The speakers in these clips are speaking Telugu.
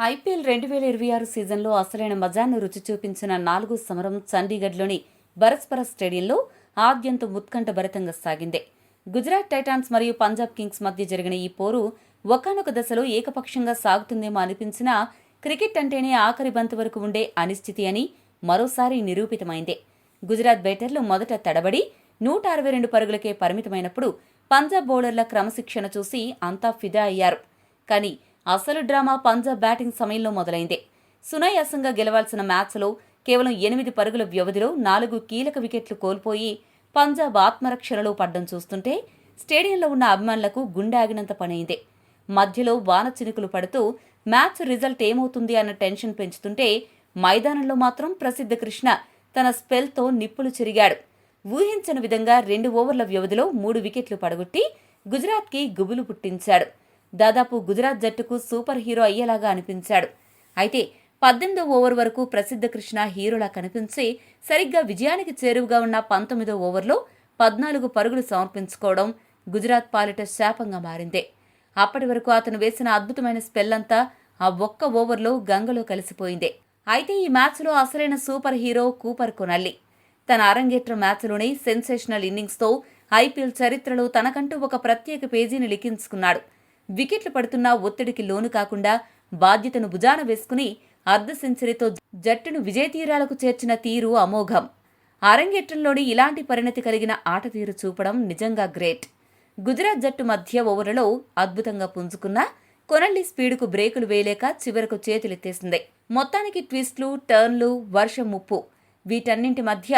ఐపీఎల్ 2026 సీజన్లో అసలైన మజాను రుచి చూపించిన 4 సమరం చండీగఢ్లోని బరస్పర స్టేడియంలో ఆద్యంతం ఉత్కంఠభరితంగా సాగింది. గుజరాత్ టైటాన్స్ మరియు పంజాబ్ కింగ్స్ మధ్య జరిగిన ఈ పోరు ఒకానొక దశలో ఏకపక్షంగా సాగుతుందేమో అనిపించినా క్రికెట్ అంటేనే ఆఖరి బంతి వరకు ఉండే అనిశ్చితి అని మరోసారి నిరూపితమైంది. గుజరాత్ బ్యాటర్లు మొదట తడబడి 162 పరుగులకే పరిమితమైనప్పుడు పంజాబ్ బౌలర్ల క్రమశిక్షణ చూసి అంతా ఫిదా అయ్యారు. కానీ అసలు డ్రామా పంజాబ్ బ్యాటింగ్ సమయంలో మొదలైంది. సునాయాసంగా గెలవాల్సిన మ్యాచ్లో కేవలం 8 పరుగుల వ్యవధిలో 4 కీలక వికెట్లు కోల్పోయి పంజాబ్ ఆత్మరక్షణలో పడ్డం చూస్తుంటే స్టేడియంలో ఉన్న అభిమానులకు గుండె ఆగినంత పనైంది. మధ్యలో వాన చినుకులు పడుతూ మ్యాచ్ రిజల్ట్ ఏమవుతుంది అన్న టెన్షన్ పెంచుతుంటే మైదానంలో మాత్రం ప్రసిద్ధ కృష్ణ తన స్పెల్తో నిప్పులు చెరిగాడు. ఊహించని విధంగా 2 ఓవర్ల వ్యవధిలో 3 వికెట్లు పడగొట్టి గుజరాత్కి గుబులు పుట్టించాడు. దాదాపు గుజరాత్ జట్టుకు సూపర్ హీరో అయ్యేలాగా అనిపించాడు. అయితే 18వ ఓవర్ వరకు ప్రసిద్ధ కృష్ణ హీరోలా కనిపించి సరిగ్గా విజయానికి చేరువుగా ఉన్న 19వ ఓవర్లో 14 పరుగులు సమర్పించుకోవడం గుజరాత్ పాలిట శాపంగా మారింది. అప్పటి వరకు అతను వేసిన అద్భుతమైన స్పెల్లంతా ఆ ఒక్క ఓవర్లో గంగలో కలిసిపోయింది. అయితే ఈ మ్యాచ్లో అసలైన సూపర్ హీరో కూపర్ కొనల్లి తన అరంగేట్ర మ్యాచ్లోనే సెన్సేషనల్ ఇన్నింగ్స్తో ఐపీఎల్ చరిత్రలో తనకంటూ ఒక ప్రత్యేక పేజీని లిఖించుకున్నాడు. వికెట్లు పడుతున్నా ఒత్తిడికి లోను కాకుండా బాధ్యతను భుజాన వేసుకుని అర్ధ సెంచరీతో జట్టును విజయతీరాలకు చేర్చిన తీరు అమోఘం. అరంగేట్రంలోని ఇలాంటి పరిణతి కలిగిన ఆట తీరు చూపడం నిజంగా గ్రేట్. గుజరాత్ జట్టు మధ్య ఓవర్లలో అద్భుతంగా పుంజుకున్న కొనల్లి స్పీడుకు బ్రేకులు వేయలేక చివరకు చేతులెత్తేసింది. మొత్తానికి ట్విస్ట్లు, టర్న్లు, వర్షం ముప్పు వీటన్నింటి మధ్య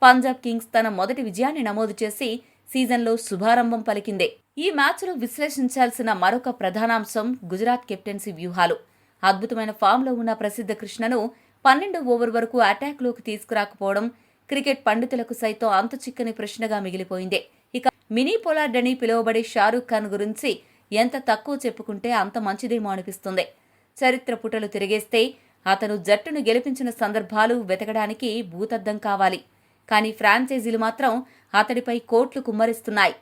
పంజాబ్ కింగ్స్ తన మొదటి విజయాన్ని నమోదు చేసి సీజన్లో శుభారంభం పలికింది. ఈ మ్యాచ్లో విశ్లేషించాల్సిన మరొక ప్రధానాంశం గుజరాత్ కెప్టెన్సీ వ్యూహాలు. అద్భుతమైన ఫామ్లో ఉన్న ప్రసిద్ధ కృష్ణను 12వ ఓవర్ వరకు అటాక్లోకి తీసుకురాకపోవడం క్రికెట్ పండితులకు సైతం అంతు చిక్కని ప్రశ్నగా మిగిలిపోయింది. ఇక మినీ పొలార్డ్ అని పిలువబడే షారూఖ్ ఖాన్ గురించి ఎంత తక్కువ చెప్పుకుంటే అంత మంచిదేమో అనిపిస్తుంది. చరిత్ర పుటలు తిరిగేస్తే అతను జట్టును గెలిపించిన సందర్భాలు వెతకడానికి భూతద్దం కావాలి. కానీ ఫ్రాంచైజీలు మాత్రం అతడిపై కోట్లు కుమ్మరిస్తున్నాయి.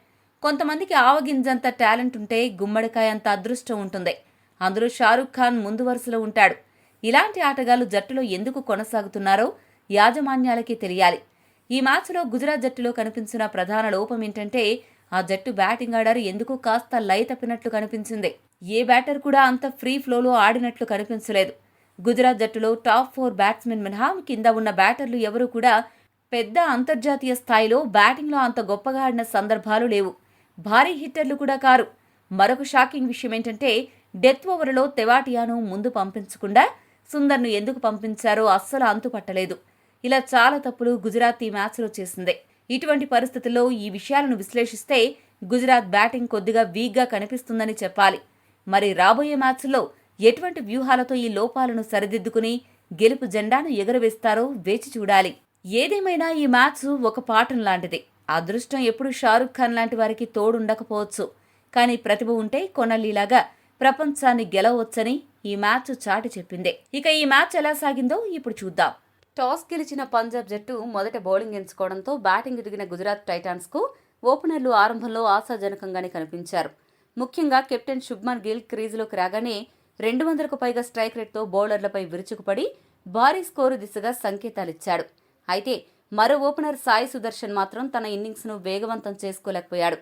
కొంతమందికి ఆవగింజంత టాలెంట్ ఉంటే గుమ్మడికాయ అంత అదృష్టం ఉంటుంది. అందులో షారూఖ్ ఖాన్ ముందు వరుసలో ఉంటాడు. ఇలాంటి ఆటగాళ్లు జట్టులో ఎందుకు కొనసాగుతున్నారో యాజమాన్యాలకే తెలియాలి. ఈ మ్యాచ్లో గుజరాత్ జట్టులో కనిపించిన ప్రధాన లోపం ఏంటంటే ఆ జట్టు బ్యాటింగ్ ఆర్డర్ ఎందుకు కాస్త లయ తప్పినట్లు కనిపించింది. ఏ బ్యాటర్ కూడా అంత ఫ్రీ ఫ్లోలో ఆడినట్లు కనిపించలేదు. గుజరాత్ జట్టులో టాప్ 4 బ్యాట్స్మెన్ మినహా కింద ఉన్న బ్యాటర్లు ఎవరూ కూడా పెద్ద అంతర్జాతీయ స్థాయిలో బ్యాటింగ్లో అంత గొప్పగా ఆడిన సందర్భాలు లేవు. భారీ హిట్టర్లు కూడా కారు. మరొక షాకింగ్ విషయం ఏంటంటే డెత్ ఓవర్లో తెవాటియాను ముందు పంపించకుండా సుందర్ను ఎందుకు పంపించారో అస్సలు అంతుపట్టలేదు. ఇలా చాలా తప్పులు గుజరాత్ ఈ మ్యాచ్లో చేసింది. ఇటువంటి పరిస్థితుల్లో ఈ విషయాలను విశ్లేషిస్తే గుజరాత్ బ్యాటింగ్ కొద్దిగా వీక్గా కనిపిస్తుందని చెప్పాలి. మరి రాబోయే మ్యాచ్ల్లో ఎటువంటి వ్యూహాలతో ఈ లోపాలను సరిదిద్దుకుని గెలుపు జెండాను ఎగురవేస్తారో వేచి చూడాలి. ఏదేమైనా ఈ మ్యాచ్ ఒక పాఠం లాంటిది. అదృష్టం ఎప్పుడు షారూఖ్ ఖాన్ లాంటి వారికి తోడుండకపోవచ్చు. కానీ ప్రతిభ ఉంటే కొనల్లిలాగా ప్రపంచాన్ని గెలవచ్చని ఈ మ్యాచ్ చాటి చెప్పింది. ఇక ఈ మ్యాచ్ ఎలా సాగిందో ఇప్పుడు చూద్దాం. టాస్ గెలిచిన పంజాబ్ జట్టు మొదట బౌలింగ్ ఎంచుకోవడంతో బ్యాటింగ్ దిగిన గుజరాత్ టైటాన్స్ కు ఓపెనర్లు ఆరంభంలో ఆశాజనకంగానే కనిపించారు. ముఖ్యంగా కెప్టెన్ శుభ్మన్ గిల్ క్రీజులోకి రాగానే 200కు పైగా స్ట్రైక్ రేట్తో బౌలర్లపై విరుచుకుపడి భారీ స్కోరు దిశగా సంకేతాలిచ్చాడు. అయితే మరో ఓపెనర్ సాయి సుదర్శన్ మాత్రం తన ఇన్నింగ్స్ను వేగవంతం చేసుకోలేకపోయాడు.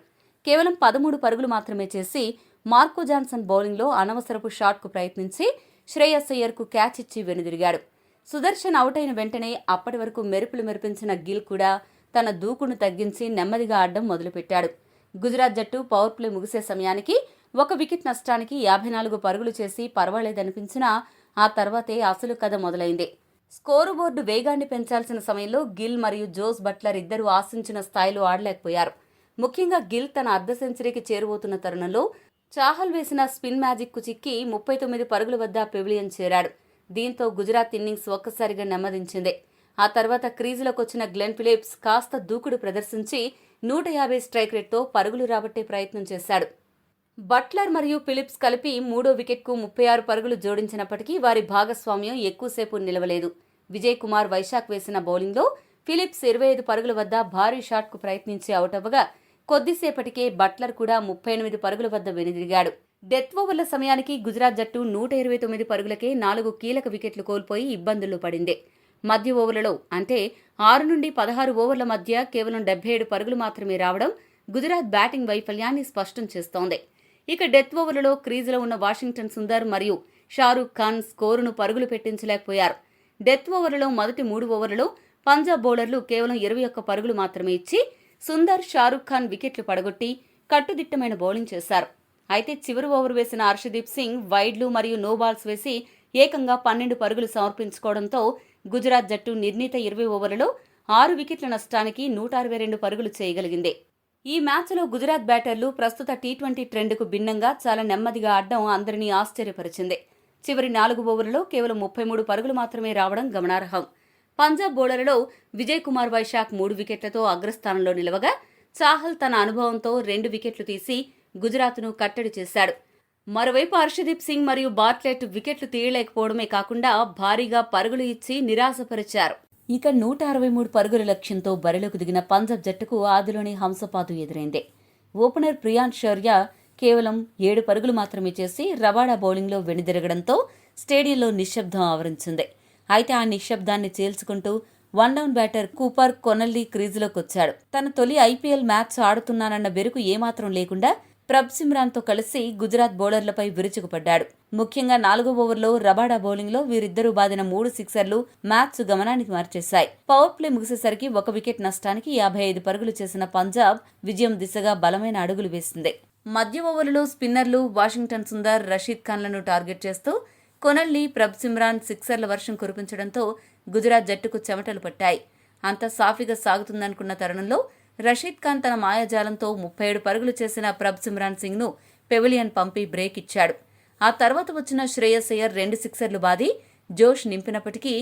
కేవలం 13 పరుగులు మాత్రమే చేసి మార్కో జాన్సన్ బౌలింగ్లో అనవసరపు షాట్కు ప్రయత్నించి శ్రేయస్ అయ్యర్కు క్యాచ్ ఇచ్చి వెనుదిరిగాడు. సుదర్శన్ అవుట్ అయిన వెంటనే అప్పటి వరకు మెరుపులు మెరిపించిన గిల్ కూడా తన దూకును తగ్గించి నెమ్మదిగా ఆడడం మొదలుపెట్టాడు. గుజరాత్ జట్టు పవర్ ప్లే ముగిసే సమయానికి 1 వికెట్ నష్టానికి 54 పరుగులు చేసి పర్వాలేదనిపించినా ఆ తర్వాతే అసలు కథ మొదలైంది. స్కోరు బోర్డు వేగాన్ని పెంచాల్సిన సమయంలో గిల్ మరియు జోస్ బట్లర్ ఇద్దరూ ఆశించిన స్థాయిలో ఆడలేకపోయారు. ముఖ్యంగా గిల్ తన అర్ధ సెంచరీకి చేరువవుతున్న తరుణంలో చాహల్ వేసిన స్పిన్ మ్యాజిక్ కు చిక్కి 39 పరుగుల వద్ద పెవిలియన్ చేరాడు. దీంతో గుజరాత్ ఇన్నింగ్స్ ఒక్కసారిగా నెమ్మదించింది. ఆ తర్వాత క్రీజులోకొచ్చిన గ్లెన్ ఫిలిప్స్ కాస్త దూకుడు ప్రదర్శించి 150 స్ట్రైక్ రేట్తో పరుగులు రాబట్టే ప్రయత్నం చేశాడు. బట్లర్ మరియు ఫిలిప్స్ కలిపి 3వ వికెట్కు 36 పరుగులు జోడించినప్పటికీ వారి భాగస్వామ్యం ఎక్కువసేపు నిలవలేదు. విజయ్ కుమార్ వైశాఖ్ వేసిన బౌలింగ్లో ఫిలిప్స్ 25 పరుగుల వద్ద భారీ షాట్కు ప్రయత్నించి అవుట్ అవ్వగా కొద్దిసేపటికే బట్లర్ కూడా 38 పరుగుల వద్ద వెనుదిరిగాడు. డెత్ ఓవర్ల సమయానికి గుజరాత్ జట్టు 129 పరుగులకే 4 కీలక వికెట్లు కోల్పోయి ఇబ్బందుల్లో పడింది. మధ్య ఓవర్లలో అంటే 6 నుండి 16 ఓవర్ల మధ్య కేవలం 77 పరుగులు మాత్రమే రావడం గుజరాత్ బ్యాటింగ్ వైఫల్యాన్ని స్పష్టం చేస్తోంది. ఇక డెత్ ఓవర్లలో క్రీజులో ఉన్న వాషింగ్టన్ సుందర్ మరియు షారూఖ్ ఖాన్ స్కోరును పరుగులు పెట్టించలేకపోయారు. డెత్ ఓవర్లలో మొదటి 3 ఓవర్లలో పంజాబ్ బౌలర్లు కేవలం 21 పరుగులు మాత్రమే ఇచ్చి సుందర్, షారూఖ్ ఖాన్ వికెట్లు పడగొట్టి కట్టుదిట్టమైన బౌలింగ్ చేశారు. అయితే చివరి ఓవర్ వేసిన హర్షదీప్ సింగ్ వైడ్లు మరియు నో బాల్స్ వేసి ఏకంగా 12 పరుగులు సమర్పించుకోవడంతో గుజరాత్ జట్టు నిర్ణీత 20 ఓవర్లలో 6 వికెట్ల నష్టానికి 162 పరుగులు చేయగలిగింది. ఈ మ్యాచ్లో గుజరాత్ బ్యాటర్లు ప్రస్తుత టీ20 ట్రెండ్కు భిన్నంగా చాలా నెమ్మదిగా ఆడడం అందరినీ ఆశ్చర్యపరిచింది. చివరి 4 ఓవర్లలో కేవలం 33 పరుగులు మాత్రమే రావడం గమనార్హం. పంజాబ్ బౌలర్లలో విజయ్ కుమార్ వైశాఖ్ 3 వికెట్లతో అగ్రస్థానంలో నిలవగా చాహల్ తన అనుభవంతో 2 వికెట్లు తీసి గుజరాత్ను కట్టడి చేశాడు. మరోవైపు హర్షదీప్ సింగ్ మరియు బార్ట్లెట్ వికెట్లు తీయలేకపోవడమే కాకుండా భారీగా పరుగులు ఇచ్చి నిరాశపరిచారు. ఇక 163 పరుగుల లక్ష్యంతో బరిలోకి దిగిన పంజాబ్ జట్టుకు ఆదిలోని హంసపాదు ఎదురైంది. ఓపెనర్ ప్రియాంత్ శౌర్య కేవలం 7 పరుగులు మాత్రమే చేసి రబాడా బౌలింగ్లో వెనుదిరగడంతో స్టేడియంలో నిశ్శబ్దం ఆవరించింది. అయితే ఆ నిశ్శబ్దాన్ని చీల్చుకుంటూ వన్ డౌన్ బ్యాటర్ కూపర్ కొనల్లీ క్రీజులోకొచ్చాడు. తన తొలి ఐపీఎల్ మ్యాచ్ ఆడుతున్నానన్న బెరుకు ఏమాత్రం లేకుండా ప్రభ్ సిమ్రాన్తో కలిసి గుజరాత్ బౌలర్లపై విరుచుకుపడ్డాడు. ముఖ్యంగా 4వ ఓవర్లో రబాడా బౌలింగ్లో వీరిద్దరూ బాదిన 3 సిక్సర్లు మ్యాచ్ గమనానికి మార్చేశాయి. పవర్ ప్లే ముగిసేసరికి 1 వికెట్ నష్టానికి 55 పరుగులు చేసిన పంజాబ్ విజయం దిశగా బలమైన అడుగులు వేసింది. మధ్య ఓవర్లలో స్పిన్నర్లు వాషింగ్టన్ సుందర్, రషీద్ ఖాన్లను టార్గెట్ చేస్తూ కొనల్లీ, ప్రభ్ సిమ్రాన్ సిక్సర్ల వర్షం కురిపించడంతో గుజరాత్ జట్టుకు చెమటలు పట్టాయి. అంతా సాఫీగా సాగుతుందనుకున్న తరుణంలో రషీద్ ఖాన్ తన మాయాజాలంతో 37 పరుగులు చేసిన ప్రభ్ సిమ్రాన్ సింగ్ను పెవిలియన్ పంపి బ్రేక్ ఇచ్చాడు. ఆ తర్వాత వచ్చిన శ్రేయస్ అయ్యర్ 2 సిక్సర్లు బాది జోష్ నింపినప్పటికీ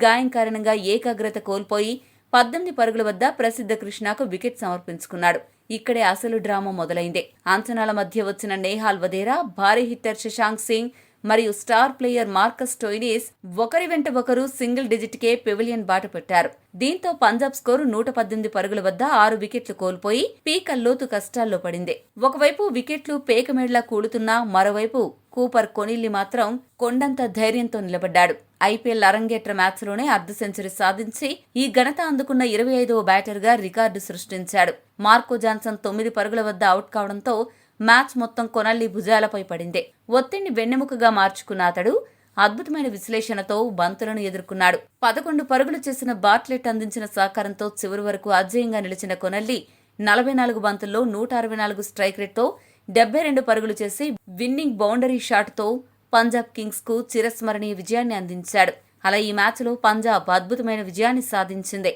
గాయం కారణంగా ఏకాగ్రత కోల్పోయి 18 పరుగుల వద్ద ప్రసిద్ధ కృష్ణకు వికెట్ సమర్పించుకున్నాడు. ఇక్కడే అసలు డ్రామా మొదలైంది. అంచనాల మధ్య వచ్చిన నేహాల్ వదేరా, భారీ హిట్టర్ శశాంక్ సింగ్ మరియు స్టార్ ప్లేయర్ మార్కస్ స్టోయినిస్ ఒకరి వెంట ఒకరు సింగిల్ డిజిట్కే పెవిలియన్ బాట పెట్టారు. దీంతో పంజాబ్ స్కోరు 118 పరుగుల వద్ద 6 వికెట్లు కోల్పోయి పీకల్లోతు కష్టాల్లో పడింది. ఒకవైపు వికెట్లు పేకమేళ్లా కూలుతున్నా మరోవైపు కూపర్ కొనిల్లీ మాత్రం కొండంత ధైర్యంతో నిలబడ్డాడు. ఐపీఎల్ అరంగేట్ర మ్యాచ్లోనే అర్ధ సెంచరీ సాధించి ఈ ఘనత అందుకున్న 25వ బ్యాటర్గా రికార్డు సృష్టించాడు. మార్కో జాన్సన్ 9 పరుగుల వద్ద అవుట్ కావడంతో మ్యాచ్ మొత్తం కొనల్లీ భుజాలపై పడింది. ఒత్తిడిని వెన్నెముకగా మార్చుకున్న అతడు అద్భుతమైన విశ్లేషణతో బంతులను ఎదుర్కొన్నాడు. 11 పరుగులు చేసిన బార్ట్లెట్ అందించిన సహకారంతో చివరి వరకు అజేయంగా నిలిచిన కొనల్లీ 44 బంతుల్లో 164 స్ట్రైక్ రేట్తో 72 పరుగులు చేసి విన్నింగ్ బౌండరీ షాట్తో పంజాబ్ కింగ్స్కు చిరస్మరణీయ విజయాన్ని అందించాడు. అలా ఈ మ్యాచ్లో పంజాబ్ అద్భుతమైన విజయాన్ని సాధించింది.